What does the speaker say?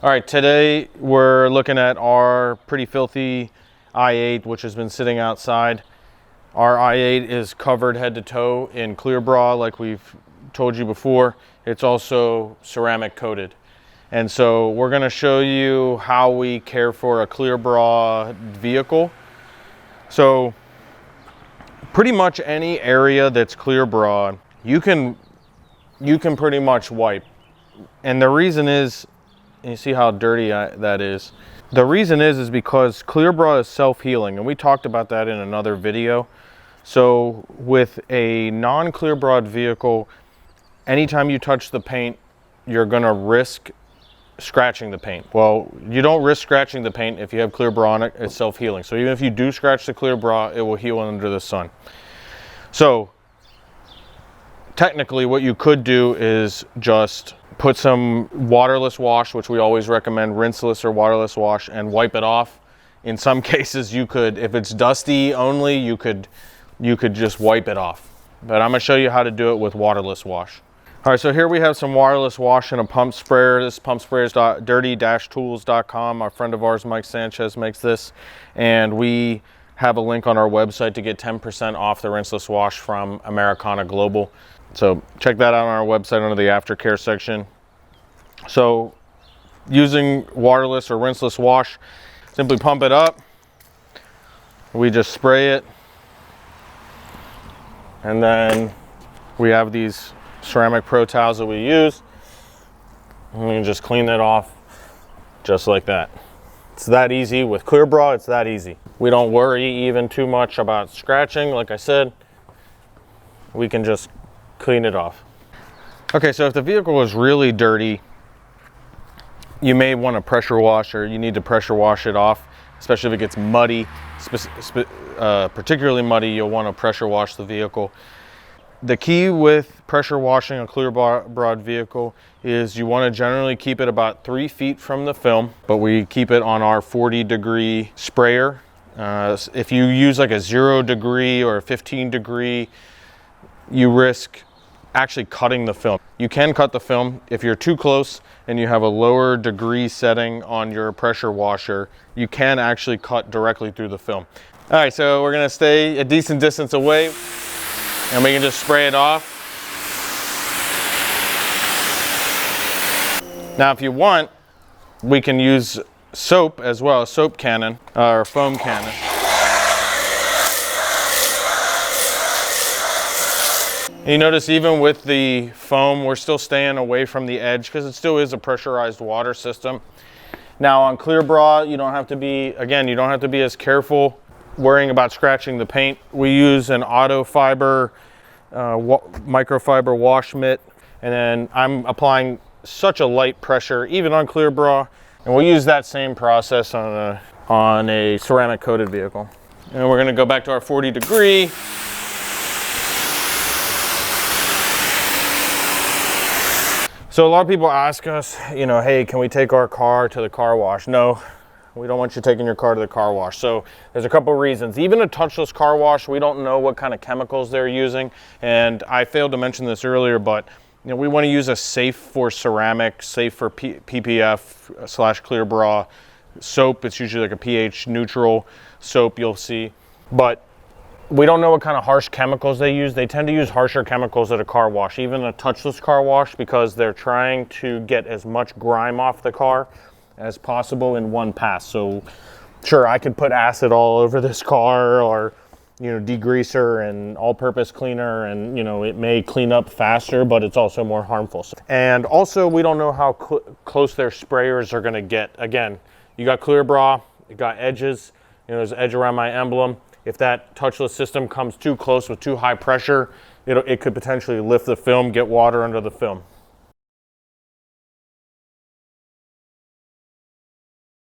All right, today we're looking at our pretty filthy i8, which has been sitting outside. Our i8 is covered head to toe in clear bra, like we've told you before. It's also ceramic coated. And so we're gonna show you how we care for a clear bra vehicle. So pretty much any area that's clear bra, you can pretty much wipe. And the reason is, you see how dirty that is. The reason is because clear bra is self-healing, and we talked about that in another video. So with a non-clear bra vehicle, anytime you touch the paint, you're gonna risk scratching the paint. Well, you don't risk scratching the paint if you have clear bra on it. It's self-healing. So even if you do scratch the clear bra, it will heal under the sun. So technically what you could do is just put some waterless wash, which we always recommend, rinseless or waterless wash, and wipe it off. In some cases you could, if it's dusty only, you could just wipe it off. But I'm gonna show you how to do it with waterless wash. All right, so here we have some waterless wash and a pump sprayer. This pump sprayer is dirty-tools.com. Our friend of ours, Mike Sanchez, makes this. And we have a link on our website to get 10% off the rinseless wash from Americana Global. So check that out on our website under the Aftercare section. So using waterless or rinseless wash, simply pump it up. We just spray it. And then we have these ceramic pro towels that we use. And we can just clean it off just like that. It's that easy. With clear bra, it's that easy. We don't worry even too much about scratching. Like I said, we can just clean it off. Okay, so if the vehicle is really dirty, you may want to pressure wash, or you need to pressure wash it off, especially if it gets muddy. Particularly muddy, you'll want to pressure wash the vehicle. The key with pressure washing a clear bra vehicle is you want to generally keep it about 3 feet from the film, but we keep it on our 40-degree sprayer. If you use like a 0-degree or a 15-degree, you risk actually cutting the film. You can cut the film. If you're too close and you have a lower degree setting on your pressure washer, you can actually cut directly through the film. All right, so we're gonna stay a decent distance away and we can just spray it off. Now, if you want, we can use soap as well, a soap cannon or foam cannon. You notice even with the foam, we're still staying away from the edge because it still is a pressurized water system. Now on clear bra, you don't have to be, again, you don't have to be as careful worrying about scratching the paint. We use an auto fiber microfiber wash mitt, and then I'm applying such a light pressure even on clear bra, and we'll use that same process on a ceramic coated vehicle. And we're gonna go back to our 40-degree. So a lot of people ask us, you know, hey, can we take our car to the car wash? No, we don't want you taking your car to the car wash. So there's a couple reasons. Even a touchless car wash, we don't know what kind of chemicals they're using. And I failed to mention this earlier, but you know, we want to use a safe for ceramic, safe for PPF / clear bra soap. It's usually like a pH neutral soap you'll see. But we don't know what kind of harsh chemicals they use. They tend to use harsher chemicals at a car wash, even a touchless car wash, because they're trying to get as much grime off the car as possible in one pass. So sure, I could put acid all over this car, or you know, degreaser and all-purpose cleaner, and you know, it may clean up faster, but it's also more harmful. And also, we don't know how close their sprayers are going to get. Again, you got clear bra, you got edges, you know, there's an edge around my emblem. If that touchless system comes too close with too high pressure, it could potentially lift the film, get water under the film.